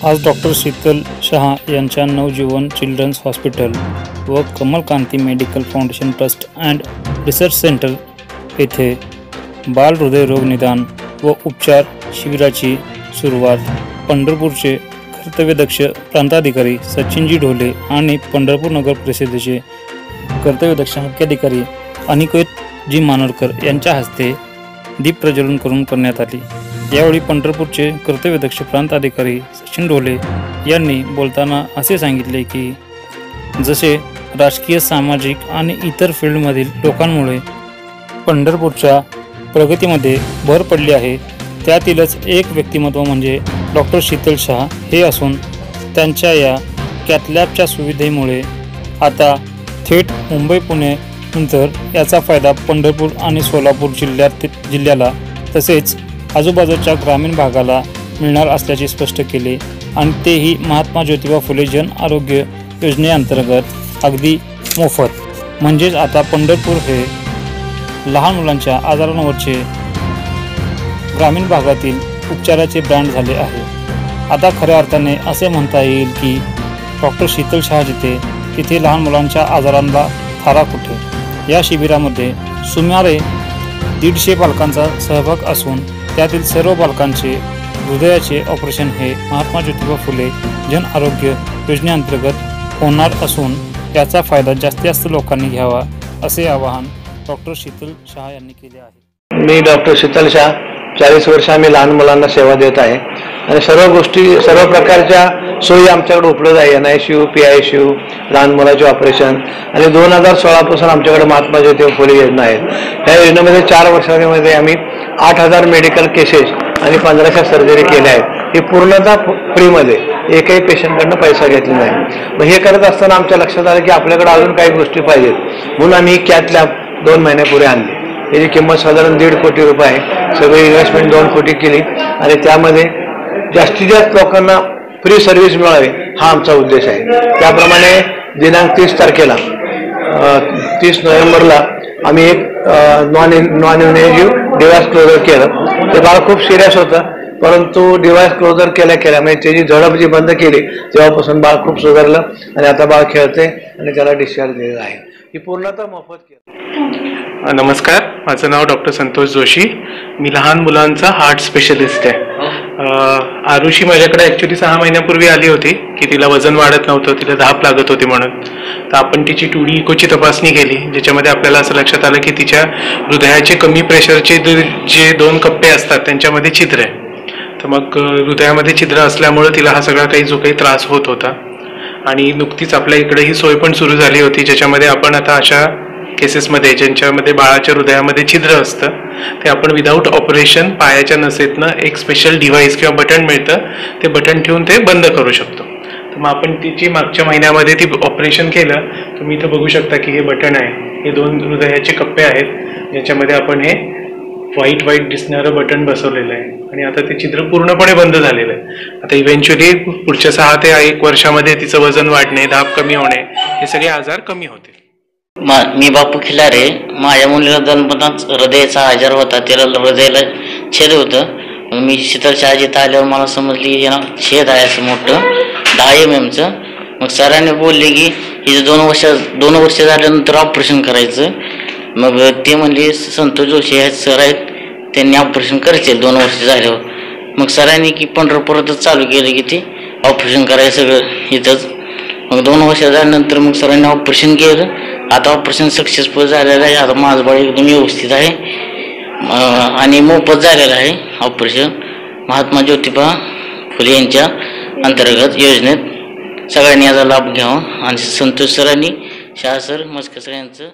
आज डॉक्टर शीतल शहा यांच्या नवजीवन children's hospital व Kamalkanti medical foundation trust and research centre येथे बाल हृदयरोग निदान व उपचार शिबिराची सुरुवात पंढरपूरचे कर्तव्यदक्ष प्रांताधिकारी सचिनजी ढोले आणि पंढरपूर नगर परिषदेचे कर्तव्यदक्ष मुख्याधिकारी अनिकेतजी मानोरकर यांच्या हस्ते दीप प्रज्वलन करून करण्यात आली। यावेळी पंढरपूरचे कर्तव्यदक्ष प्रांत अधिकारी सचिन ढोले यांनी बोलताना असे सांगितले की जसे राजकीय, सामाजिक आणि इतर फील्डमधील लोकांमुळे पंढरपूरच्या प्रगतीमध्ये भर पडली आहे, त्यातीलच एक व्यक्तिमत्व म्हणजे डॉक्टर शीतल शहा हे असून त्यांच्या या कॅथलॅबच्या सुविधेमुळे आता थेट मुंबई पुणे नंतर याचा फायदा पंढरपूर आणि सोलापूर जिल्ह्याला तसेच आजूबाजूच्या ग्रामीण भागाला मिळणार असल्याचे स्पष्ट केले आणि तेही महात्मा ज्योतिबा फुले जन आरोग्य योजनेअंतर्गत अगदी मोफत। म्हणजेच आता पंढरपूर हे लहान मुलांच्या आजारांवरचे ग्रामीण भागातील उपचाराचे ब्रँड झाले आहे। आता खऱ्या अर्थाने असे म्हणता येईल की डॉक्टर शीतल शहा जिथे तिथे लहान मुलांच्या आजारांना थारा कुठे। या शिबिरामध्ये सुमारे 150 पालकांचा सहभाग असून त्यातील सर्व पालकांचे हृदयाचे ऑपरेशन हे महात्मा ज्योतिबा फुले जन आरोग्य योजनेअंतर्गत होणार असून याचा फायदा जास्तीत जास्त लोकांनी घ्यावा असे आवाहन डॉक्टर शीतल शहा यांनी केले आहे। मी डॉक्टर शीतल शहा 40 वर्ष आम्ही लहान मुलांना सेवा देत आहे आणि सर्व प्रकारच्या सोयी आमच्याकडे उपलब्ध आहे। NICU, PICU, लहान मुलाचे ऑपरेशन आणि 2016 पासून आमच्याकडे महात्मा ज्योतिबा फुले योजना आहे। या योजनेमध्ये 4 वर्षांमध्ये आम्ही 8000 मेडिकल केसेस आणि 1500 सर्जरी केल्या आहेत। ही पूर्णतः फ्रीमध्ये, एकही पेशंटकडनं पैसा घेतला नाही। मग हे करत असताना आमच्या लक्षात आलं की आपल्याकडे अजून काही गोष्टी पाहिजेत, म्हणून आम्ही कॅथलॅब 2 महिन्यापूर्वी आणली। याची किंमत साधारण 1.5 कोटी रुपये आहे। सगळी इन्व्हेस्टमेंट 2 कोटी केली आणि त्यामध्ये जास्तीत जास्त लोकांना फ्री सर्व्हिस मिळावी हा आमचा उद्देश आहे। त्याप्रमाणे दिनांक 30 तारखेला 30 नोव्हेंबरला आम्ही एक नॉन इन्व्हेजिव्ह डिव्हाइस क्लोजर केलं। ते बाळ खूप सिरियस होतं, परंतु डिव्हाइस क्लोजर केल्या म्हणजे त्याची झडप जी बंद केली तेव्हापासून बाळ खूप सुधारलं आणि आता बाळ खेळते आणि त्याला डिस्चार्ज दिलेला आहे। ही पूर्णतः मोफत केलं। नमस्कार, माझं नाव डॉक्टर संतोष जोशी। मी लहान मुलांचा हार्ट स्पेशलिस्ट आहे। आरुषी माझ्याकडे ॲक्च्युली 6 महिन्यापूर्वी आली होती की तिला वजन वाढत नव्हतं, तिला धाप लागत होती म्हणून। तर आपण तिची 2D इकोची तपासणी केली, ज्याच्यामध्ये आपल्याला असं लक्षात आलं की तिच्या हृदयाचे कमी प्रेशरचे जे 2 कप्पे असतात त्यांच्यामध्ये छिद्र आहे। तर मग हृदयामध्ये छिद्र असल्यामुळे तिला हा सगळा जो काही त्रास होत होता आणि नुकतीच आपल्या इकडे ही सोय पण सुरू झाली होती, ज्याच्यामध्ये आपण आता अशा केसेसमध्ये ज्यांच्यामध्ये बाळाच्या हृदयामध्ये छिद्र असतं ते आपण विदाऊट ऑपरेशन पायाच्या नसेतनं एक स्पेशल डिव्हाइस किंवा बटन मिळतं, ते बटन ठेवून ते बंद करू शकतो। तर मग आपण तिची मागच्या महिन्यामध्ये ती ऑपरेशन केलं। तुम्ही इथं बघू शकता की हे बटन आहे, हे 2 हृदयाचे कप्पे आहेत ज्याच्यामध्ये आपण हे व्हाईट दिसणारं बटन बसवलेलं आहे आणि आता ते छिद्र पूर्णपणे बंद झालेलं आहे। आता इव्हेंच्युअली पुढच्या 6 ते 1 वर्षामध्ये तिचं वजन वाढणे, धाप कमी होणे हे सगळे आजार कमी होतील। मी बापू खिलारे। माझ्या मुलीला जन्मताच हृदयाचा आजार होता, त्याला हृदयाला छेद होतं। मी शीतल शहा जिथं आल्यावर मला समजली की छेद आहे असं मोठं 10 mm। मग सरांनी बोलले की हिचं 2 वर्ष झाल्यानंतर ऑपरेशन करायचं। मग ते म्हणले संतोष जोशी हे सर आहेत, त्यांनी ऑपरेशन करायचे 2 वर्ष झाल्यावर। मग सरांनी की पंढरपुरातच चालू केलं की ते ऑपरेशन करायचं सगळं इथंच। मग 2 वर्ष झाल्यानंतर मग सरांनी ऑपरेशन केलं। आता ऑपरेशन सक्सेसफुल झालेलं आहे। आता माझं बाळ एकदम व्यवस्थित आहे आणि मोफत झालेलं आहे ऑपरेशन महात्मा ज्योतिबा फुले यांच्या अंतर्गत योजनेत। सगळ्यांनी याचा लाभ घ्यावा आणि संतोष सरांनी, शहा सर, मस्के सर यांचं